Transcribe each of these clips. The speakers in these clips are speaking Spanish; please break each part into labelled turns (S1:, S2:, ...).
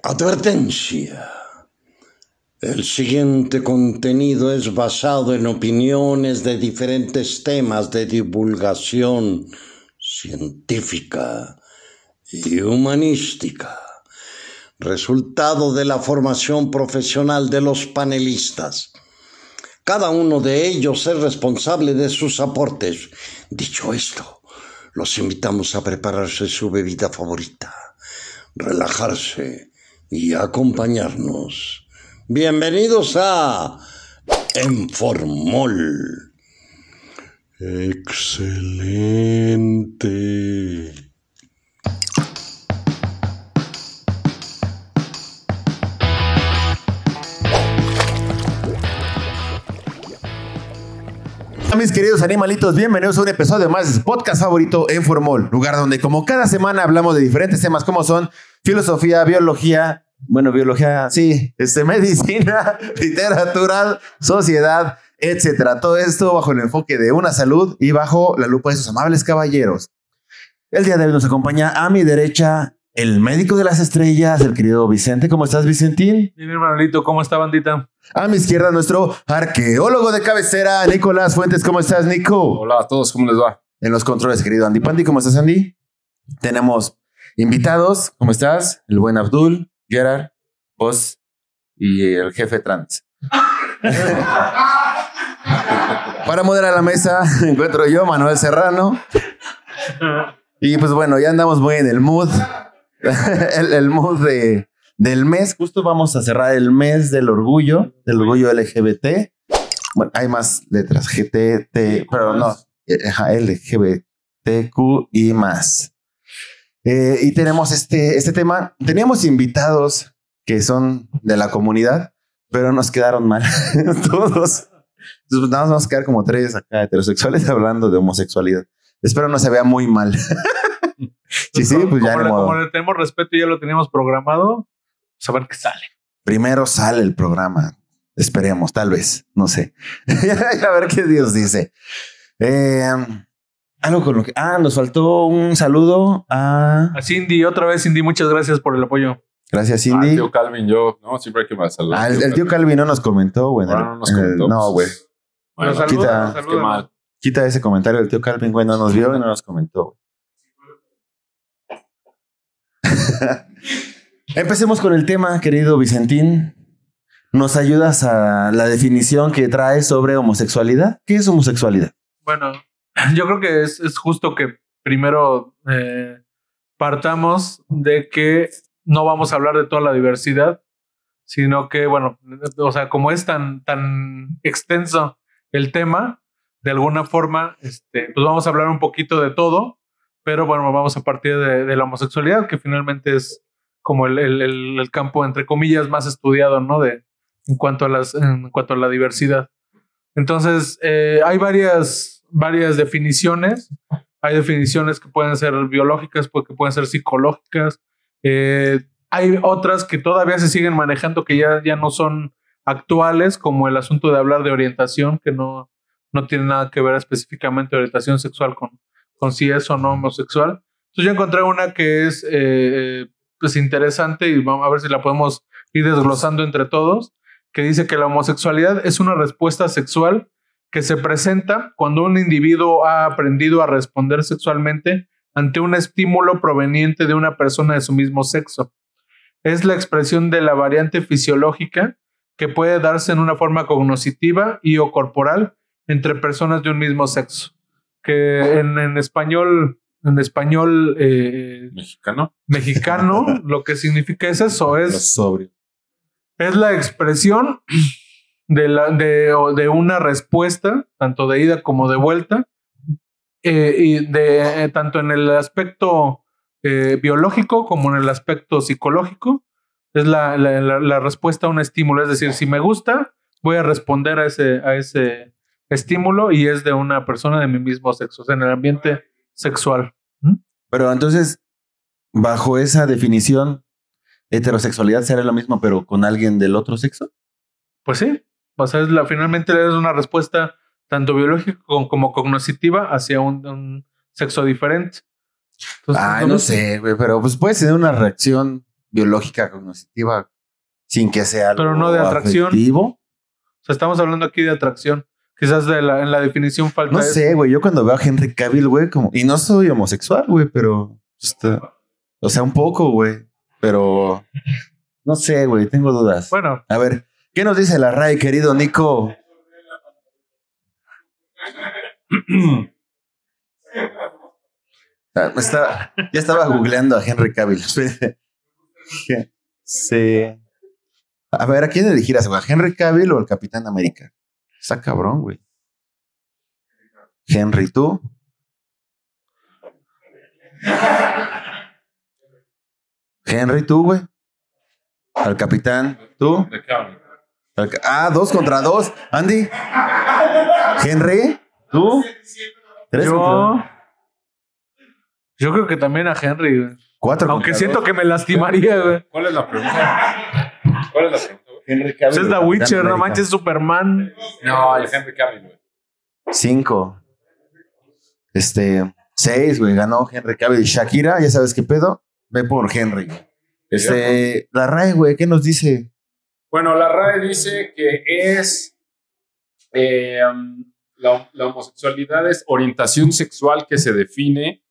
S1: Advertencia. El siguiente contenido es basado en opiniones de diferentes temas de divulgación científica y humanística, resultado de la formación profesional de los panelistas. Cada uno de ellos es responsable de sus aportes. Dicho esto, los invitamos a prepararse su bebida favorita, relajarse y acompañarnos. Bienvenidos a Informol. Excelente.
S2: Mis queridos animalitos, bienvenidos a un episodio más de su podcast favorito, Informol, lugar donde como cada semana hablamos de diferentes temas como son filosofía, biología, medicina, literatura, sociedad, etcétera. Todo esto bajo el enfoque de una salud y bajo la lupa de sus amables caballeros. El día de hoy nos acompaña a mi derecha el médico de las estrellas, el querido Vicente. ¿Cómo estás, Vicentín?
S3: Bien, hermanito. ¿Cómo está, bandita?
S2: A mi izquierda, nuestro arqueólogo de cabecera, Nicolás Fuentes. ¿Cómo estás, Nico?
S4: Hola a todos, ¿cómo les va?
S2: En los controles, querido Andy Pandy. ¿Cómo estás, Andy? Tenemos invitados. ¿Cómo estás? El buen Abdul, Gerard, vos y el jefe trans. Para moderar la mesa encuentro yo, Manuel Serrano. Y pues bueno, ya andamos muy en el mood. el mood del mes. Justo vamos a cerrar el mes del orgullo LGBT. Bueno, hay más letras, GT, pero no, LGBTQ y más. Y tenemos este tema. Teníamos invitados que son de la comunidad, pero nos quedaron mal todos. Entonces nada más vamos a quedar como tres acá heterosexuales hablando de homosexualidad. Espero no se vea muy mal. Sí, pues ya
S3: como le tenemos respeto y ya lo teníamos programado, pues a ver qué sale.
S2: Primero sale el programa. Esperemos, tal vez, no sé. A ver qué Dios dice. Algo con lo que... nos faltó un saludo a
S3: Cindy. Otra vez, Cindy, muchas gracias por el apoyo.
S2: Gracias, Cindy.
S4: El tío Calvin, siempre hay que más saludar.
S2: El tío Calvin no nos comentó, güey.
S4: No nos comentó.
S2: No, güey.
S3: Bueno,
S2: quita ese comentario del tío Calvin, güey. No nos vio y no nos comentó. Empecemos con el tema, querido Vicentín. ¿Nos ayudas a la definición que trae sobre homosexualidad? ¿Qué es homosexualidad?
S3: Bueno, yo creo que es justo que primero partamos de que no vamos a hablar de toda la diversidad, sino que, bueno, o sea, como es tan extenso el tema, de alguna forma, pues vamos a hablar un poquito de todo, pero bueno, vamos a partir de la homosexualidad, que finalmente es como el campo, entre comillas, más estudiado, ¿no? En cuanto a la diversidad. Entonces, hay varias definiciones. Hay definiciones que pueden ser biológicas, que pueden ser psicológicas. Hay otras que todavía se siguen manejando que ya no son actuales, como el asunto de hablar de orientación, que no tiene nada que ver específicamente orientación sexual con si es o no homosexual. Entonces yo encontré una que es pues interesante y vamos a ver si la podemos ir desglosando entre todos, que dice que la homosexualidad es una respuesta sexual que se presenta cuando un individuo ha aprendido a responder sexualmente ante un estímulo proveniente de una persona de su mismo sexo. Es la expresión de la variante fisiológica que puede darse en una forma cognitiva y o corporal entre personas de un mismo sexo. Que en español mexicano lo que significa es eso, es la expresión de una respuesta, tanto de ida como de vuelta, y tanto en el aspecto biológico como en el aspecto psicológico. Es la respuesta a un estímulo, es decir, si me gusta, voy a responder a ese estímulo y es de una persona de mi mismo sexo, o sea, en el ambiente sexual.
S2: Pero entonces, bajo esa definición, ¿heterosexualidad será lo mismo, pero con alguien del otro sexo?
S3: Pues sí, o sea, finalmente es una respuesta tanto biológica como cognitiva hacia un sexo diferente.
S2: Entonces, no sé, güey, pero pues puede ser una reacción biológica, cognitiva, sin que sea algo
S3: pero no de atracción.
S2: afectivo.
S3: O sea, estamos hablando aquí de atracción. Quizás en la definición falta
S2: No
S3: eso.
S2: sé, güey. Yo cuando veo a Henry Cavill, güey, y no soy homosexual, güey, pero o sea, un poco, güey. Pero no sé, güey, tengo dudas.
S3: Bueno.
S2: A ver, ¿qué nos dice la RAE, querido Nico? Ya estaba googleando a Henry Cavill. Sí. A ver, ¿a quién elegirás, güey? ¿A Henry Cavill o al Capitán América? Está cabrón, güey. Henry, ¿tú? Henry, ¿tú, güey? Al Capitán, ¿tú? 2 contra 2. Andy. Henry, ¿tú? 3
S3: Yo creo que también a Henry, güey.
S2: 4
S3: Aunque siento que me lastimaría, güey.
S4: ¿Cuál es la pregunta?
S2: Henry Cavill.
S3: Es The Witcher, no manches, Superman.
S4: No, el Henry Cavill, güey.
S2: 5. 6, güey. Ganó Henry Cavill. Shakira, ya sabes qué pedo. Ve por Henry. La RAE, güey, ¿qué nos dice?
S4: Bueno, la RAE dice que es la homosexualidad es orientación sexual que se define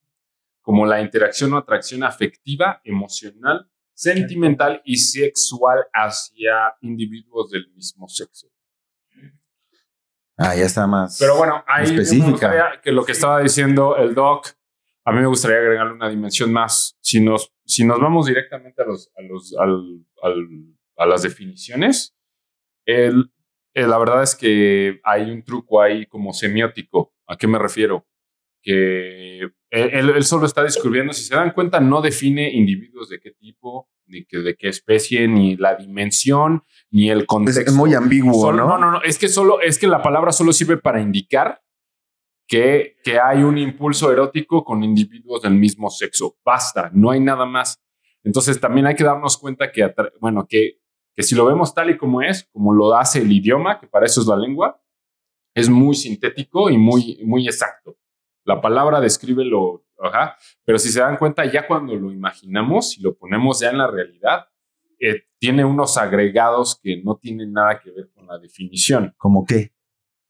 S4: como la interacción o atracción afectiva, emocional, sentimental y sexual hacia individuos del mismo sexo.
S2: Ya está más.
S4: Pero bueno, ahí
S2: específica.
S4: me gustaría que lo que estaba diciendo el doc, a mí me gustaría agregarle una dimensión más. Si nos vamos directamente a las definiciones, la verdad es que hay un truco ahí como semiótico. ¿A qué me refiero? Que él solo está descubriendo, si se dan cuenta, no define individuos de qué tipo, ni de qué especie, ni la dimensión, ni el contexto.
S2: Es muy ambiguo, ¿no?
S4: No, es que la palabra solo sirve para indicar que hay un impulso erótico con individuos del mismo sexo. Basta, no hay nada más. Entonces también hay que darnos cuenta que si lo vemos tal y como es, como lo hace el idioma, que para eso es la lengua, es muy sintético y muy, muy exacto. La palabra describe pero si se dan cuenta, ya cuando lo imaginamos y lo ponemos ya en la realidad, tiene unos agregados que no tienen nada que ver con la definición.
S2: ¿Cómo qué?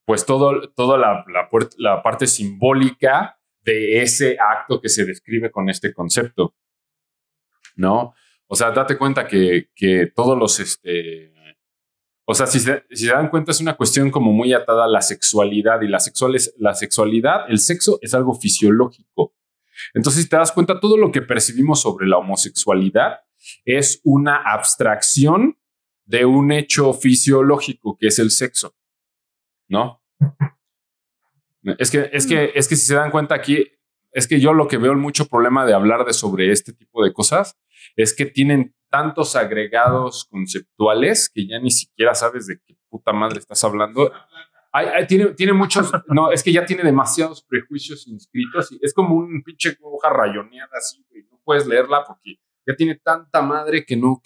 S4: Pues toda la parte simbólica de ese acto que se describe con este concepto, ¿no? O sea, date cuenta que todos los... O sea, si se dan cuenta, es una cuestión como muy atada a la sexualidad, y la sexualidad, el sexo es algo fisiológico. Entonces, si te das cuenta, todo lo que percibimos sobre la homosexualidad es una abstracción de un hecho fisiológico que es el sexo, ¿no? Es que si se dan cuenta aquí, es que yo lo que veo mucho problema de hablar sobre este tipo de cosas es que tienen tantos agregados conceptuales que ya ni siquiera sabes de qué puta madre estás hablando. Tiene muchos, no, es que ya tiene demasiados prejuicios inscritos y es como un pinche hoja rayoneada así, güey. No puedes leerla porque ya tiene tanta madre que no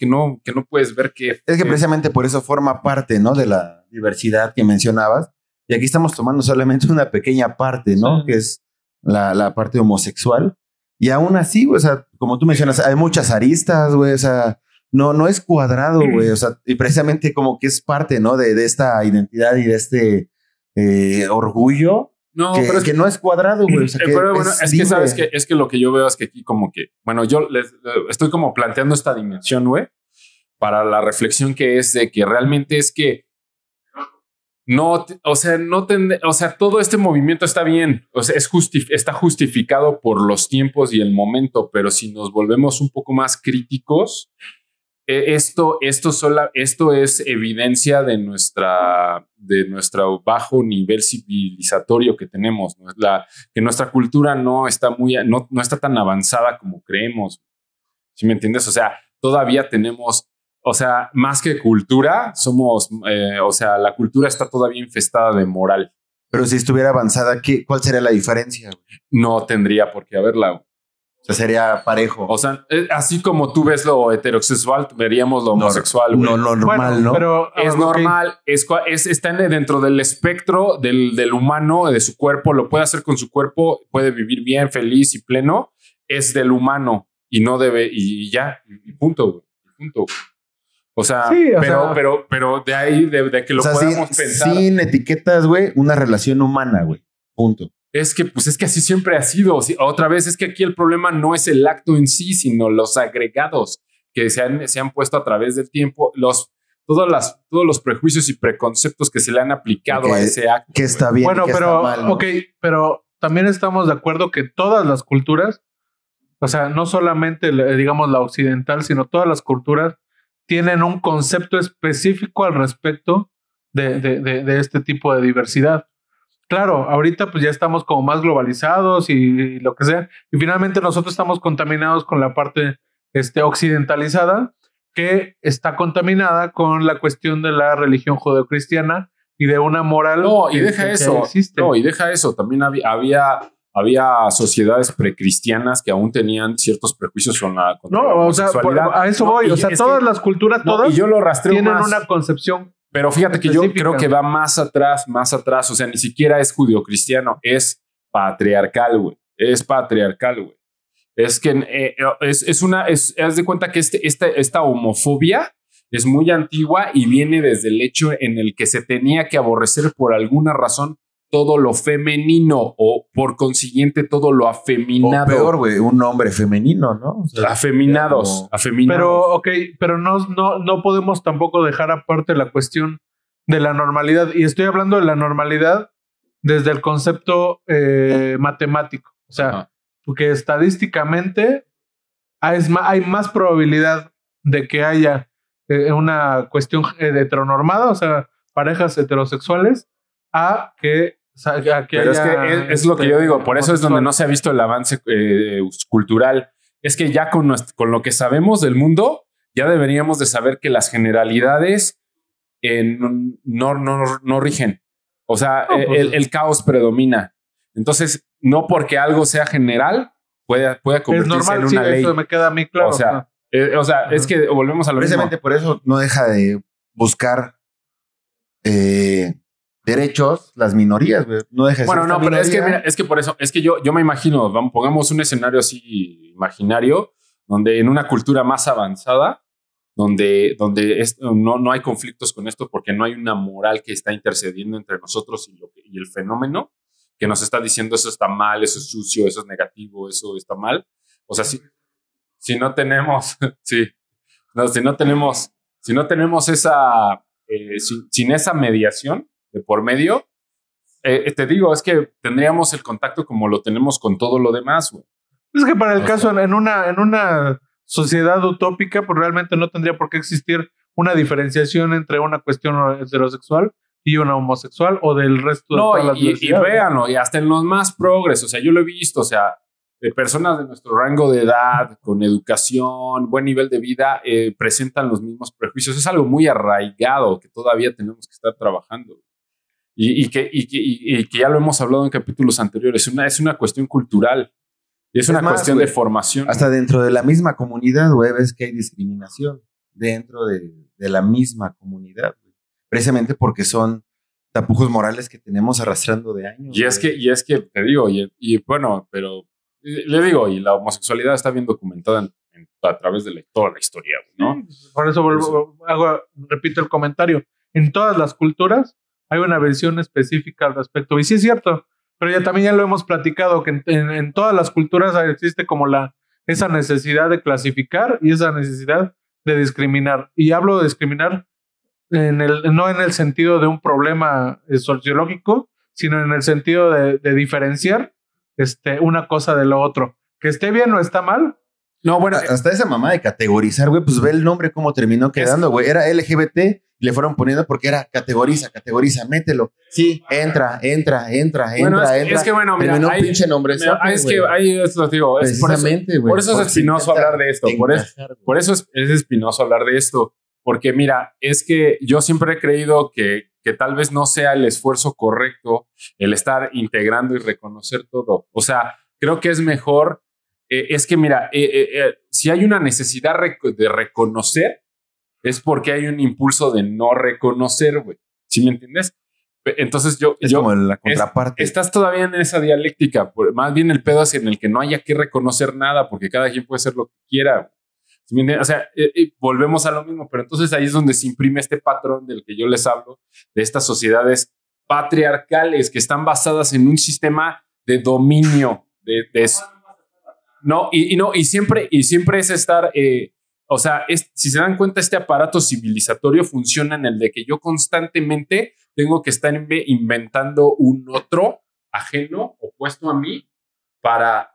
S4: puedes ver qué.
S2: Es que precisamente por eso forma parte, ¿no? De la diversidad que mencionabas. Y aquí estamos tomando solamente una pequeña parte, ¿no? Sí. Que es la parte homosexual. Y aún así, o sea, como tú mencionas, hay muchas aristas, güey, o sea, no es cuadrado, güey, o sea, y precisamente como que es parte, ¿no? De esta identidad y de este orgullo. No, pero que no es cuadrado, güey. O sea,
S4: pero bueno, es que sabes que es que lo que yo veo es que aquí como que, bueno, yo les estoy como planteando esta dimensión, güey, para la reflexión que es de que realmente es que todo este movimiento está bien, o sea, está justificado por los tiempos y el momento, pero si nos volvemos un poco más críticos, esto es evidencia de nuestro bajo nivel civilizatorio que tenemos, ¿no? Que nuestra cultura no está tan avanzada como creemos. ¿Sí me entiendes? O sea, todavía tenemos, o sea, más que cultura, la cultura está todavía infestada de moral.
S2: Pero si estuviera avanzada, ¿cuál sería la diferencia?
S4: No tendría por qué haberla.
S2: O sea, sería parejo.
S4: O sea, así como tú ves lo heterosexual, veríamos lo homosexual.
S2: No, normal, ¿no?
S3: Pero
S4: es normal, está dentro del espectro del humano, de su cuerpo, lo puede hacer con su cuerpo, puede vivir bien, feliz y pleno, es del humano y no debe, y ya, y punto, güey. punto. O sea,
S3: Sí,
S4: pero de ahí, de que lo podamos pensar.
S2: Sin etiquetas, güey, una relación humana, güey. Punto.
S4: Es que así siempre ha sido. Otra vez, es que aquí el problema no es el acto en sí, sino los agregados que se han puesto a través del tiempo, todos los prejuicios y preconceptos que se le han aplicado a ese acto.
S2: Que está bien.
S3: Bueno,
S2: que
S3: pero,
S2: está mal, ¿no?
S3: ok, pero también estamos de acuerdo que todas las culturas, o sea, no solamente, digamos, la occidental, sino todas las culturas tienen un concepto específico al respecto de este tipo de diversidad. Claro, ahorita pues ya estamos como más globalizados y lo que sea, y finalmente nosotros estamos contaminados con la parte occidentalizada, que está contaminada con la cuestión de la religión judeocristiana y de una moral.
S4: No, y
S3: que
S4: deja eso.
S3: existe.
S4: No, y deja eso. También había sociedades precristianas que aún tenían ciertos prejuicios contra la
S3: No, o sea,
S4: homosexualidad.
S3: a eso voy. O sea, todas las culturas, todas
S4: y yo lo rastreo
S3: tienen
S4: más.
S3: una concepción.
S4: Pero fíjate que yo
S3: específica.
S4: creo que va más atrás. O sea, ni siquiera es judeocristiano, es patriarcal, güey. Es que haz de cuenta que esta homofobia es muy antigua y viene desde el hecho en el que se tenía que aborrecer por alguna razón todo lo femenino o por consiguiente todo lo afeminado.
S2: O peor, güey, un hombre femenino, ¿no? O sea,
S4: afeminados.
S3: Pero, ok, pero no podemos tampoco dejar aparte la cuestión de la normalidad. Y estoy hablando de la normalidad desde el concepto matemático. O sea,
S4: Ajá.
S3: porque estadísticamente hay más probabilidad de que haya una cuestión heteronormada, o sea, parejas heterosexuales, a que
S4: Pero
S3: haya,
S4: es lo que yo digo, por eso es donde no se ha visto el avance cultural. Es que ya con lo que sabemos del mundo, ya deberíamos de saber que las generalidades no rigen. O sea,
S3: No, pues,
S4: el caos predomina. Entonces, no porque algo sea general, puede
S3: es
S4: convertirse
S3: normal,
S4: en
S3: sí,
S4: una ley.
S3: eso me queda a mí claro.
S4: O sea, es que volvemos a lo mismo.
S2: precisamente por eso no deja de buscar derechos las minorías, güey. No deja de
S4: Bueno,
S2: ser
S4: no,
S2: esta
S4: pero es que,
S2: minoría.
S4: mira, es que por eso, es que yo me imagino, pongamos un escenario así imaginario, donde en una cultura más avanzada, donde no hay conflictos con esto porque no hay una moral que está intercediendo entre nosotros y el fenómeno que nos está diciendo eso está mal, eso es sucio, eso es negativo, eso está mal. O sea, si no tenemos, sí, no, si no tenemos esa, sin esa mediación de por medio, te digo, es que tendríamos el contacto como lo tenemos con todo lo demás, güey.
S3: Es que para el caso, en una sociedad utópica, pues realmente no tendría por qué existir una diferenciación entre una cuestión heterosexual y una homosexual o del resto de todas las
S4: y
S3: diversidades.
S4: véanlo, y hasta en los más progres, o sea, yo lo he visto, o sea, de personas de nuestro rango de edad, con educación, buen nivel de vida, presentan los mismos prejuicios. Es algo muy arraigado que todavía tenemos que estar trabajando. Y que ya lo hemos hablado en capítulos anteriores. Es una cuestión cultural. Y es una
S2: más,
S4: cuestión
S2: güey,
S4: de formación.
S2: Hasta dentro de la misma comunidad, güey, ves que hay discriminación dentro de la misma comunidad, güey. Precisamente porque son tapujos morales que tenemos arrastrando de años.
S4: Y es que te digo, y bueno, pero le digo, y la homosexualidad está bien documentada a través de toda la historia, ¿no?
S3: Sí, por eso repito el comentario. En todas las culturas hay una versión específica al respecto. Y sí es cierto, pero ya lo hemos platicado, que en todas las culturas existe como esa necesidad de clasificar y esa necesidad de discriminar. Y hablo de discriminar no en el sentido de un problema sociológico, sino en el sentido de diferenciar una cosa de lo otro. Que esté bien o está mal.
S4: No, bueno,
S2: hasta esa mamá de categorizar, güey, pues ve el nombre cómo terminó quedando, güey. Era LGBT y le fueron poniendo porque era categoriza, mételo. Sí, entra.
S4: Bueno, es que bueno, mira,
S2: terminó un pinche nombre.
S4: Es que ahí es lo digo. Por eso es espinoso hablar de esto. Por eso es espinoso hablar de esto. Porque mira, es que yo siempre he creído que tal vez no sea el esfuerzo correcto el estar integrando y reconocer todo. O sea, creo que es mejor. Es que mira, si hay una necesidad de reconocer, es porque hay un impulso de no reconocer, güey. ¿Sí me entiendes? Entonces
S2: es como la contraparte.
S4: Estás todavía en esa dialéctica. Más bien el pedo es en el que no haya que reconocer nada porque cada quien puede hacer lo que quiera. O sea, volvemos a lo mismo, pero entonces ahí es donde se imprime este patrón del que yo les hablo, de estas sociedades patriarcales que están basadas en un sistema de dominio, y siempre es estar, o sea, si se dan cuenta, este aparato civilizatorio funciona en el de que yo constantemente tengo que estar inventando un otro ajeno, opuesto a mí, para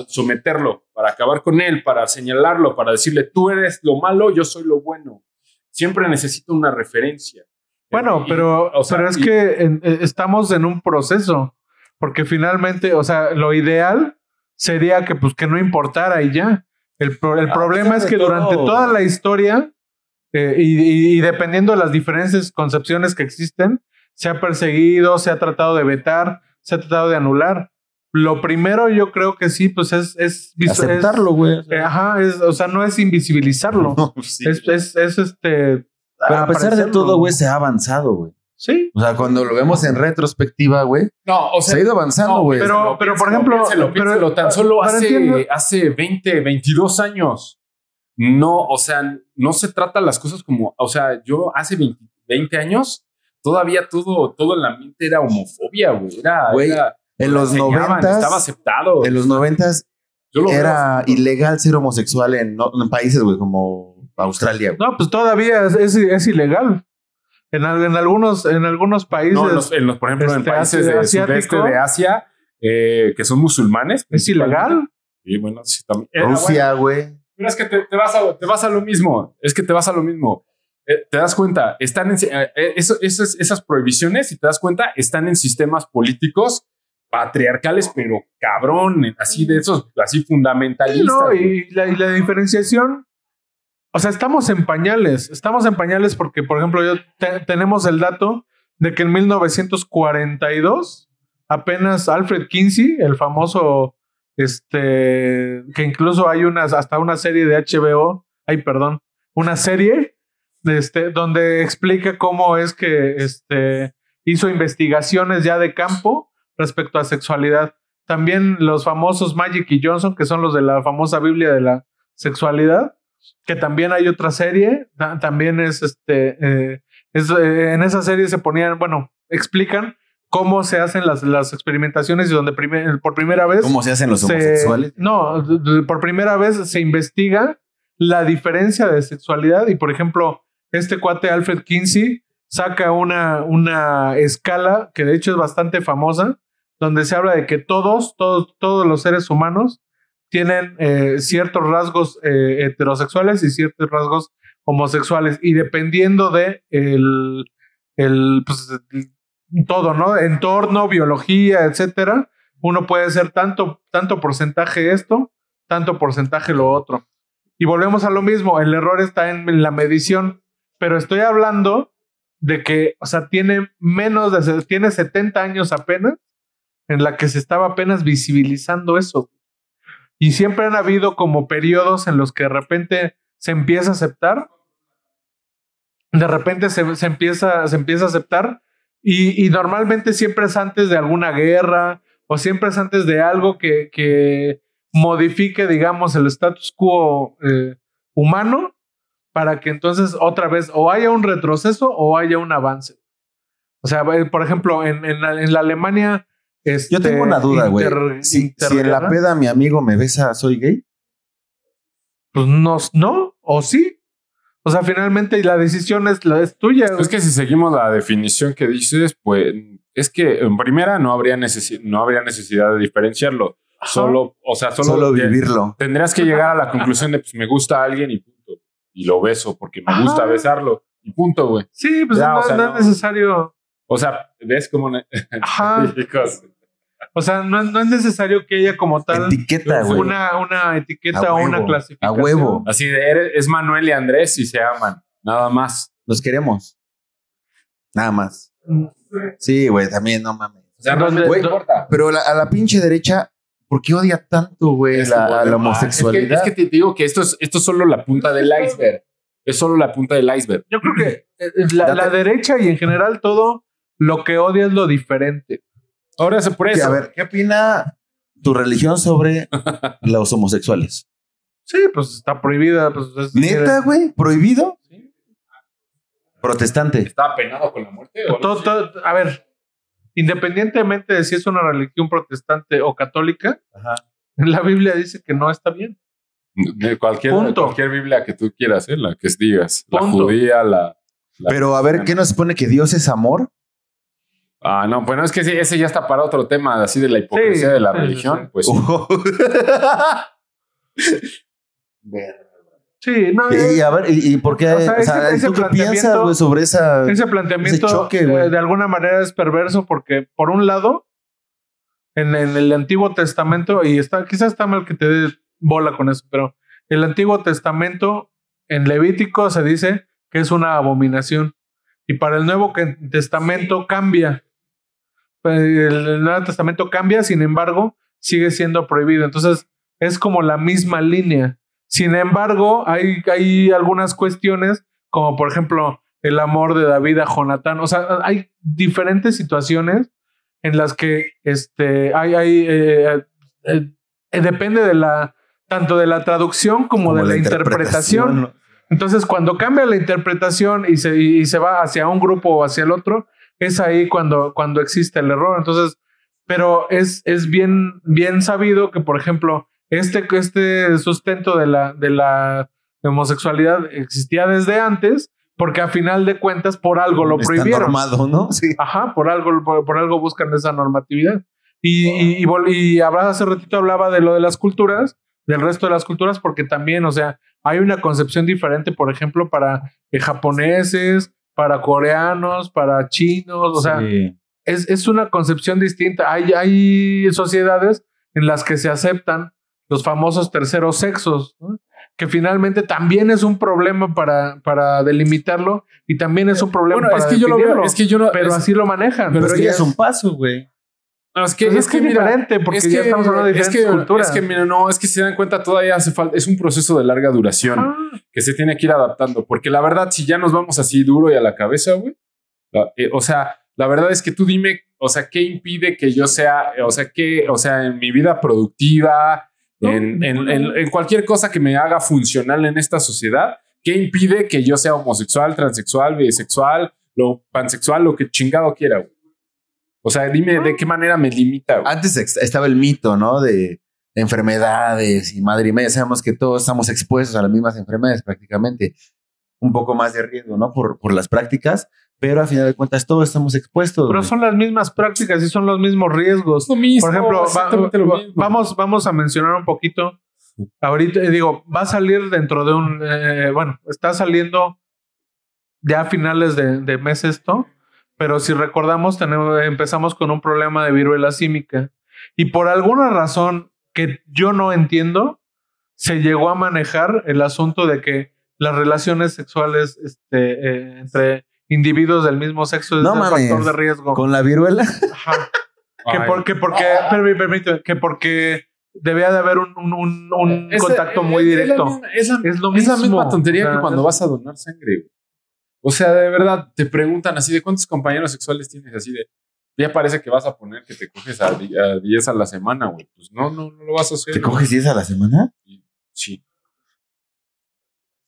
S4: someterlo, para acabar con él, para señalarlo, para decirle, tú eres lo malo, yo soy lo bueno. Siempre necesito una referencia.
S3: Bueno, pero es que estamos en un proceso, porque finalmente, o sea, lo ideal sería que no importara y ya. El problema es que durante toda la historia, y dependiendo de las diferentes concepciones que existen, se ha perseguido, se ha tratado de vetar, se ha tratado de anular. Lo primero, yo creo que sí, pues es
S2: aceptarlo, güey.
S3: O sea, no es invisibilizarlo. No, sí,
S2: pero a pesar de todo, güey, se ha avanzado, güey.
S3: Sí.
S2: O sea, cuando lo vemos en retrospectiva, güey, se ha ido avanzando, güey.
S3: Pero por ejemplo,
S4: piénselo, tan solo hace 20, 22 años. No, o sea, no se trata las cosas como, o sea, yo hace 20 años, todavía todo en la mente era homofobia, güey.
S2: En los 90
S4: estaba aceptado.
S2: En los 90 era ilegal ser homosexual en países, güey, como Australia, güey.
S3: No, pues todavía es ilegal. En algunos países.
S4: No, por ejemplo, en países del sudeste de Asia, que son musulmanes.
S3: ¿Es ilegal?
S4: Y bueno, sí, también.
S2: Rusia, güey.
S4: Pero es que te vas a lo mismo. Te das cuenta, están en esas prohibiciones, si te das cuenta, están en sistemas políticos patriarcales, pero cabrón, así de esos, así fundamentalistas.
S3: No, y la diferenciación, o sea, estamos en pañales porque, por ejemplo, tenemos el dato de que en 1942 apenas Alfred Kinsey, el famoso, que incluso hay hasta una serie de HBO, una serie donde explica cómo es que hizo investigaciones ya de campo respecto a sexualidad. También los famosos Magic y Johnson, que son los de la famosa Biblia de la sexualidad, que también hay otra serie, también en esa serie se ponían, explican cómo se hacen las experimentaciones y donde por primera vez...
S2: ¿Cómo se hacen los homosexuales?
S3: Por primera vez se investiga la diferencia de sexualidad y, por ejemplo, este cuate Alfred Kinsey saca una escala que de hecho es bastante famosa, donde se habla de que todos los seres humanos tienen ciertos rasgos heterosexuales y ciertos rasgos homosexuales, y dependiendo de todo, ¿no? Entorno, biología, etcétera, uno puede ser tanto porcentaje esto, tanto porcentaje lo otro. Y volvemos a lo mismo, el error está en la medición, pero estoy hablando de que, o sea, tiene 70 años apenas en la que se estaba apenas visibilizando eso. Y siempre han habido como periodos en los que de repente se empieza a aceptar, de repente se empieza a aceptar, y normalmente siempre es antes de alguna guerra o siempre es antes de algo que modifique, digamos, el status quo humano, para que entonces otra vez o haya un retroceso o haya un avance. O sea, por ejemplo, en la Alemania...
S2: Yo tengo una duda, güey. Si en la peda mi amigo me besa, ¿soy gay?
S3: Pues no, o sí. O sea, finalmente la decisión es tuya.
S4: Es que si seguimos la definición que dices, pues es que en primera no habría necesidad de diferenciarlo. Solo
S2: vivirlo.
S4: Tendrías que llegar a la conclusión de, pues me gusta a alguien y punto. Y lo beso porque me gusta besarlo y punto, güey.
S3: Sí, pues no es necesario.
S4: O sea, ¿ves cómo?
S3: Ajá. O sea, no es necesario que haya como tal
S2: etiqueta, güey.
S3: Una etiqueta o una clasificación.
S2: A huevo.
S4: Así es Manuel y Andrés y se aman. Nada más.
S2: Los queremos. Nada más. Sí, güey, también no mames.
S4: O sea, no importa.
S2: Pero a la pinche derecha, ¿por qué odia tanto, güey, la homosexualidad?
S4: Es que te digo que esto es solo la punta del iceberg. Es solo la punta del iceberg.
S3: Yo creo que la derecha y en general todo lo que odia es lo diferente.
S4: Ahora por eso.
S2: A ver, ¿qué opina tu religión sobre los homosexuales?
S3: Sí, pues está prohibida. Pues,
S2: ¿Neta, güey? ¿Prohibido?
S4: ¿Sí?
S2: Protestante.
S4: ¿Está apenado con la muerte? ¿O algo así?
S3: A ver, independientemente de si es una religión protestante o católica,
S2: Ajá.
S3: la Biblia dice que no está bien.
S4: De cualquier Biblia que tú quieras, la que digas. La
S3: Punto.
S4: judía, la
S2: Pero a ver, ¿qué nos pone que Dios es amor?
S4: Ah, no, bueno, es que ese ya está para otro tema, así de la hipocresía
S3: Sí,
S4: de la
S3: sí,
S4: religión.
S3: sí.
S4: Pues sí.
S3: Sí, no.
S2: Y a ver, ¿y por qué?
S3: O sea, ese
S2: ¿tú qué
S3: planteamiento-
S2: piensas, güey, sobre
S3: Ese planteamiento
S2: ese choque, güey?
S3: de alguna manera es perverso porque, por un lado, en el Antiguo Testamento, y quizás está mal que te dé bola con eso, pero el Antiguo Testamento, en Levítico se dice que es una abominación. Y para el Nuevo Testamento cambia. El Nuevo Testamento cambia, sin embargo, sigue siendo prohibido. Entonces, es como la misma línea. Sin embargo, hay algunas cuestiones, como por ejemplo, el amor de David a Jonatán. O sea, hay diferentes situaciones en las que depende tanto de la traducción como de la interpretación. Entonces, cuando cambia la interpretación y se va hacia un grupo o hacia el otro, es ahí cuando existe el error. Entonces, pero es bien sabido que, por ejemplo, este sustento de la homosexualidad existía desde antes, porque a final de cuentas por algo lo prohibieron.
S2: Está normado, ¿no? Sí.
S3: Ajá, por algo buscan esa normatividad. Y hace ratito hablaba de lo de las culturas, del resto de las culturas, porque también, o sea, hay una concepción diferente, por ejemplo, para japoneses, para coreanos, para chinos, o sea, es una concepción distinta. Hay sociedades en las que se aceptan los famosos terceros sexos, ¿no? Que finalmente también es un problema para delimitarlo y también es un problema para definirlo. Pero así lo manejan.
S2: Pero ya es un paso, güey.
S4: No, es
S3: que
S4: mira,
S3: diferente, porque ya estamos hablando de diferentes culturas.
S4: Es que, mira, no, es que si se dan cuenta, todavía hace falta, es un proceso de larga duración que se tiene que ir adaptando, porque la verdad, si ya nos vamos así duro y a la cabeza, güey, o sea, la verdad es que tú dime, o sea, ¿qué impide que yo sea, en mi vida productiva, en cualquier cosa que me haga funcional en esta sociedad, qué impide que yo sea homosexual, transexual, bisexual, pansexual, lo que chingado quiera, güey? O sea, dime de qué manera me limita, güey.
S2: Antes estaba el mito, ¿no? De enfermedades y madre y media. Sabemos que todos estamos expuestos a las mismas enfermedades prácticamente. Un poco más de riesgo, ¿no? Por las prácticas, pero a final de cuentas todos estamos expuestos.
S3: Pero son las mismas prácticas y son los mismos riesgos.
S4: Lo mismo,
S3: por ejemplo,
S4: lo mismo.
S3: Vamos a mencionar un poquito. Ahorita va a salir dentro de está saliendo ya a finales de mes esto. Pero si recordamos, empezamos con un problema de viruela símica. Y por alguna razón que yo no entiendo, se llegó a manejar el asunto de que las relaciones sexuales entre individuos del mismo sexo es un factor de riesgo.
S2: ¿Con la viruela?
S3: Ajá. Que porque debía de haber un contacto muy directo.
S4: Es la misma tontería que cuando vas a donar sangre, güey. O sea, de verdad, te preguntan así de cuántos compañeros sexuales tienes, así de ya parece que vas a poner que te coges a 10 a la semana, güey. Pues no lo vas a hacer.
S2: ¿Te coges 10 a la semana?
S4: Sí.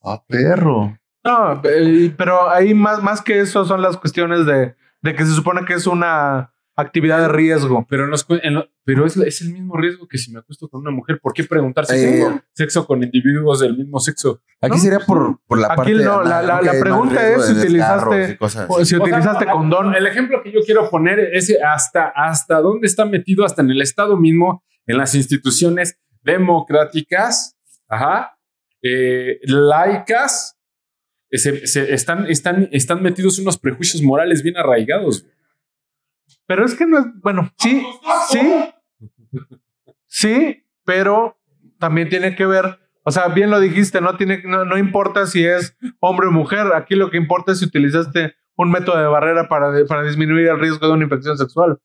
S2: Ah, perro.
S3: No, pero ahí más que eso son las cuestiones de que se supone que es una actividad de riesgo.
S4: Pero es el mismo riesgo que si me acuesto con una mujer. ¿Por qué preguntar si tengo sexo con individuos del mismo sexo?
S2: Aquí sería por la parte...
S3: Aquí no, la pregunta es si utilizaste condón.
S4: El ejemplo que yo quiero poner es hasta dónde está metido, hasta en el Estado mismo, en las instituciones democráticas, laicas, están metidos unos prejuicios morales bien arraigados.
S3: Pero es que no es, bueno, sí, pero también tiene que ver, o sea, bien lo dijiste, no importa si es hombre o mujer, aquí lo que importa es si utilizaste un método de barrera para disminuir el riesgo de una infección sexual.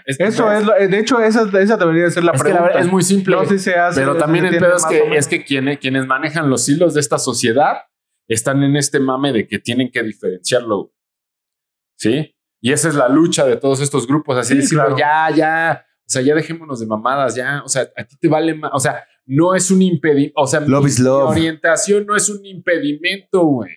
S3: De hecho, esa debería ser la pregunta.
S4: Es muy simple,
S3: no si se hace,
S4: pero también el pedo es que quienes manejan los hilos de esta sociedad están en este mame de que tienen que diferenciarlo, ¿sí? Y esa es la lucha de todos estos grupos, así decirlo, claro. Ya, o sea, ya dejémonos de mamadas, ya, o sea, a ti te vale más, o sea, no es un impedimento. O sea,
S2: Love is love.
S4: mi orientación no es un impedimento, güey,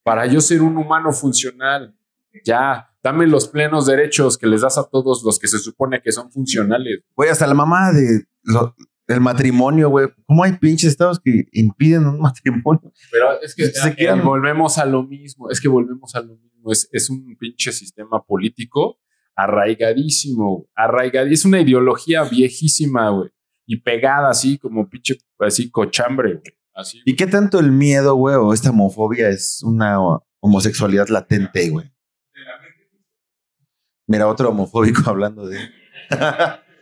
S4: para yo ser un humano funcional. Ya, dame los plenos derechos que les das a todos los que se supone que son funcionales.
S2: Güey, hasta la mamá del matrimonio, güey. ¿Cómo hay pinches estados que impiden un matrimonio?
S4: Pero es que
S2: Se
S4: volvemos a lo mismo. Es que volvemos a lo mismo. Es un pinche sistema político arraigadísimo. Es una ideología viejísima, güey. Y pegada así como pinche, así cochambre, güey. Así.
S2: ¿Y qué tanto el miedo, güey, o esta homofobia es una homosexualidad latente, güey? Mira, otro homofóbico hablando de...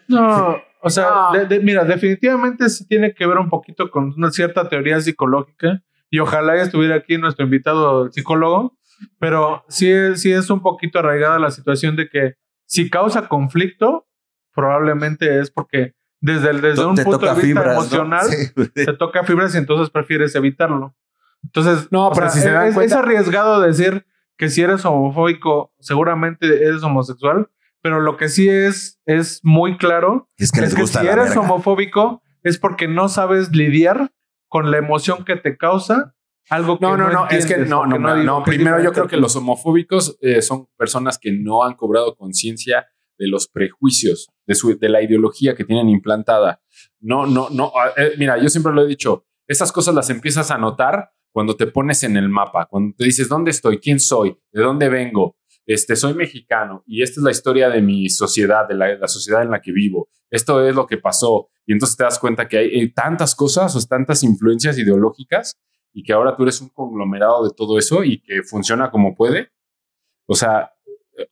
S3: No, o sea, mira, definitivamente sí tiene que ver un poquito con una cierta teoría psicológica y ojalá estuviera aquí nuestro invitado el psicólogo, pero sí es un poquito arraigada la situación de que si causa conflicto, probablemente es porque desde un punto de vista
S2: fibras,
S3: emocional, ¿no? Sí, te toca fibras y entonces prefieres evitarlo. Entonces,
S4: no, pero si se dan cuenta,
S3: es arriesgado decir que si eres homofóbico, seguramente eres homosexual, pero lo que sí es muy claro
S2: es que
S3: si eres homofóbico es porque no sabes lidiar con la emoción que te causa algo que
S4: no, es que no. Primero yo creo que los homofóbicos son personas que no han cobrado conciencia de los prejuicios, de la ideología que tienen implantada. Mira, yo siempre lo he dicho, esas cosas las empiezas a notar cuando te pones en el mapa, cuando te dices, ¿dónde estoy? ¿Quién soy? ¿De dónde vengo? Soy mexicano y esta es la historia de mi sociedad, de la sociedad en la que vivo. Esto es lo que pasó. Y entonces te das cuenta que hay tantas cosas o tantas influencias ideológicas y que ahora tú eres un conglomerado de todo eso y que funciona como puede. O sea,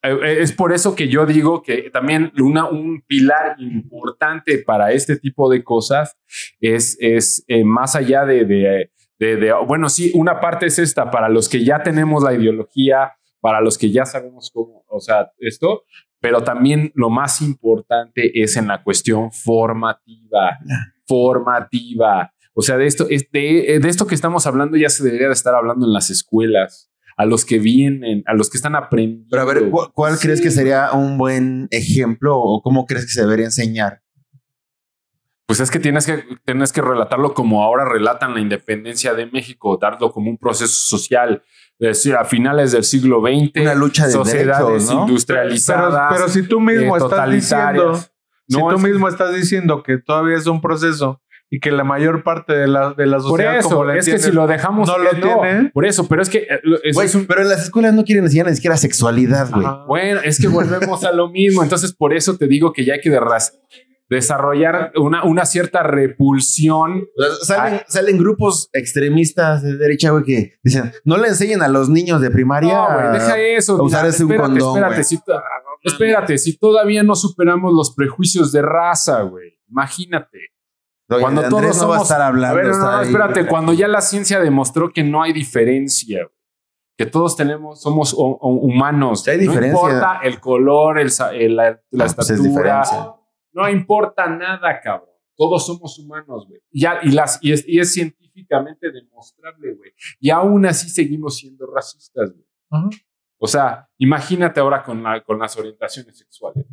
S4: es por eso que yo digo que también un pilar importante para este tipo de cosas es más allá bueno, sí, una parte es esta, para los que ya tenemos la ideología, para los que ya sabemos cómo, o sea, esto, pero también lo más importante es en la cuestión formativa. O sea, de esto que estamos hablando ya se debería de estar hablando en las escuelas, a los que vienen, a los que están aprendiendo.
S2: Pero a ver, ¿cuál crees que sería un buen ejemplo o cómo crees que se debería enseñar?
S4: Pues es que tienes que relatarlo como ahora relatan la independencia de México, darlo como un proceso social. A finales del siglo XX,
S2: una lucha de
S4: sociedades
S2: derechos, ¿no?
S4: industrializadas,
S3: pero si tú mismo estás diciendo que todavía es un proceso y que la mayor parte de la sociedad,
S4: por eso,
S3: como
S4: es que si lo dejamos,
S3: no lo tiene.
S4: Por eso, pero es que
S2: pero en las escuelas no quieren enseñar ni siquiera sexualidad, güey.
S4: Bueno, es que volvemos a lo mismo. Entonces, por eso te digo que ya hay que desarrollar una cierta repulsión.
S2: Salen grupos extremistas de derecha, güey, que dicen, no le enseñen a los niños de primaria
S4: güey, deja eso,
S2: a usar ese condón,
S4: espérate, si todavía no superamos los prejuicios de raza, güey. Imagínate.
S2: Oye,
S4: cuando
S2: Andrés
S4: todos
S2: no
S4: somos,
S2: va a estar hablando.
S4: A ver, espérate, cuando ya la ciencia demostró que no hay diferencia, güey, que todos somos humanos.
S2: Sí hay diferencia.
S4: No importa el color, la estatura. No importa nada, cabrón. Todos somos humanos, güey. Y es científicamente demostrable, güey. Y aún así seguimos siendo racistas, güey. Uh-huh. O sea, imagínate ahora con las orientaciones sexuales.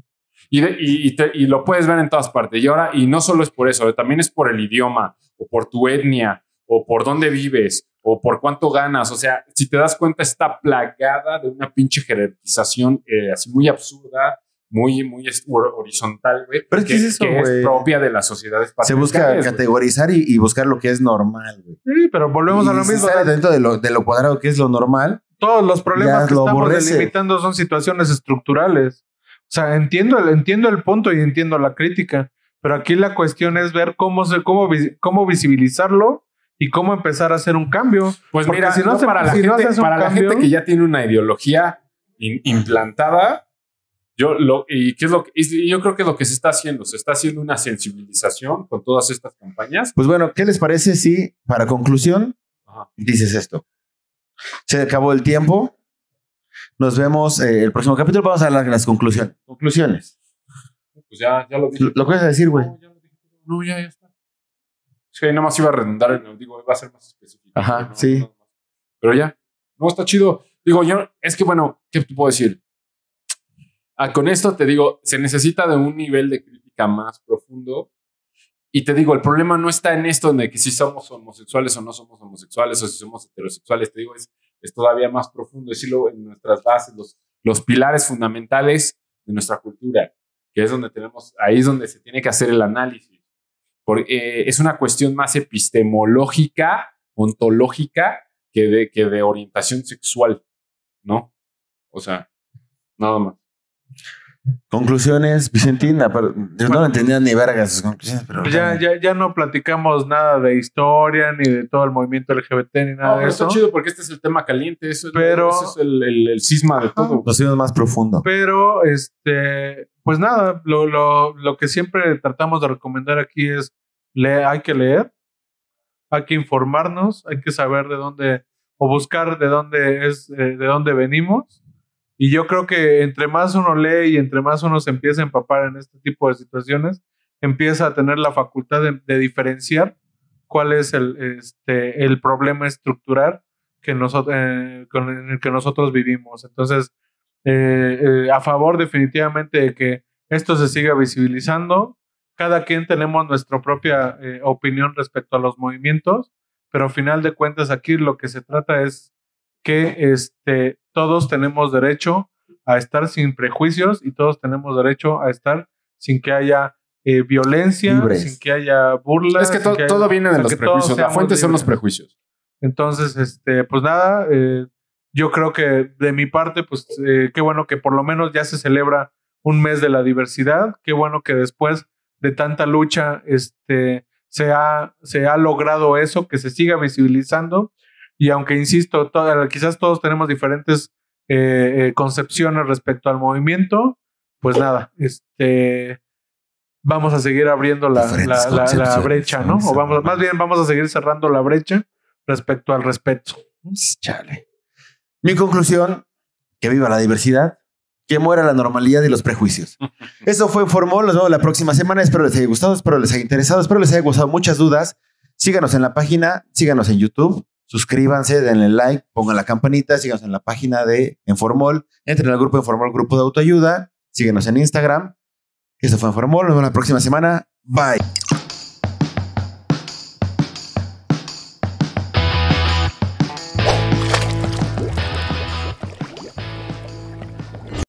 S4: Y lo puedes ver en todas partes. Y no solo es por eso, también es por el idioma, o por tu etnia, o por dónde vives, o por cuánto ganas. O sea, si te das cuenta, está plagada de una pinche jerarquización así muy absurda, muy horizontal, güey.
S2: Pero es que es
S4: propia de las sociedades patriarcales.
S2: Se busca categorizar y buscar lo que es normal, güey.
S3: Sí, pero volvemos a lo mismo.
S2: Dentro de lo cuadrado que es lo normal.
S3: Todos los problemas que estamos delimitando son situaciones estructurales. O sea, entiendo el punto y entiendo la crítica, pero aquí la cuestión es ver cómo visibilizarlo y cómo empezar a hacer un cambio.
S4: Pues porque mira, si no para la gente que ya tiene una ideología implantada, yo creo que lo que se está haciendo una sensibilización con todas estas campañas.
S2: Pues bueno, ¿qué les parece si para conclusión dices esto? Se acabó el tiempo. Nos vemos el próximo capítulo. Vamos a las conclusiones. Conclusiones.
S4: Pues ya lo dije.
S2: ¿Lo que vas a decir, güey?
S4: No, ya está. Es que nada más iba a redundar, va a ser más específico.
S2: Ajá, sí.
S4: No. Pero ya. No, está chido. Es que bueno, ¿qué te puedo decir? Con esto te digo, se necesita de un nivel de crítica más profundo Y te digo, el problema no está en esto de que si somos homosexuales o no somos homosexuales o si somos heterosexuales. Te digo, es todavía más profundo decirlo en nuestras bases, los pilares fundamentales de nuestra cultura, que es donde ahí es donde se tiene que hacer el análisis. Porque es una cuestión más epistemológica, ontológica, que de orientación sexual, ¿no? O sea, nada más.
S2: Conclusiones, Vicentina, pero yo no entendía ni vergas sus conclusiones, pero
S3: ya no platicamos nada de historia ni de todo el movimiento LGBT ni nada de eso.
S4: Está chido porque este es el tema caliente, eso es el cisma de todo.
S2: Nos fuimos más profundo.
S3: Pero pues nada, lo que siempre tratamos de recomendar aquí es hay que leer, hay que informarnos, hay que saber de dónde o buscar de dónde venimos. Y yo creo que entre más uno lee y entre más uno se empieza a empapar en este tipo de situaciones, empieza a tener la facultad de diferenciar cuál es el problema estructural con el que nosotros vivimos. Entonces, a favor definitivamente de que esto se siga visibilizando. Cada quien tenemos nuestra propia opinión respecto a los movimientos, pero al final de cuentas aquí lo que se trata es que todos tenemos derecho a estar sin prejuicios y todos tenemos derecho a estar sin que haya violencia,
S2: libres,
S3: sin que haya burlas.
S4: Es que todo viene de los prejuicios. La fuente son los prejuicios.
S3: Entonces, pues nada, yo creo que de mi parte, pues qué bueno que por lo menos ya se celebra un mes de la diversidad. Qué bueno que después de tanta lucha se ha logrado eso, que se siga visibilizando. Y aunque, insisto, quizás todos tenemos diferentes concepciones respecto al movimiento, pues nada, vamos a seguir abriendo la brecha, ¿no? O más bien vamos a seguir cerrando la brecha respecto al respeto.
S2: Chale. Mi conclusión, que viva la diversidad, que muera la normalidad y los prejuicios. Eso fue Informol, nos vemos la próxima semana, espero les haya gustado, espero les haya interesado, espero les haya gustado muchas dudas. Síganos en la página, síganos en YouTube. Suscríbanse, denle like, pongan la campanita, síganos en la página de Informol, entren al grupo Informol, grupo de autoayuda, síguenos en Instagram. Esto fue Informol, nos vemos la próxima semana. Bye.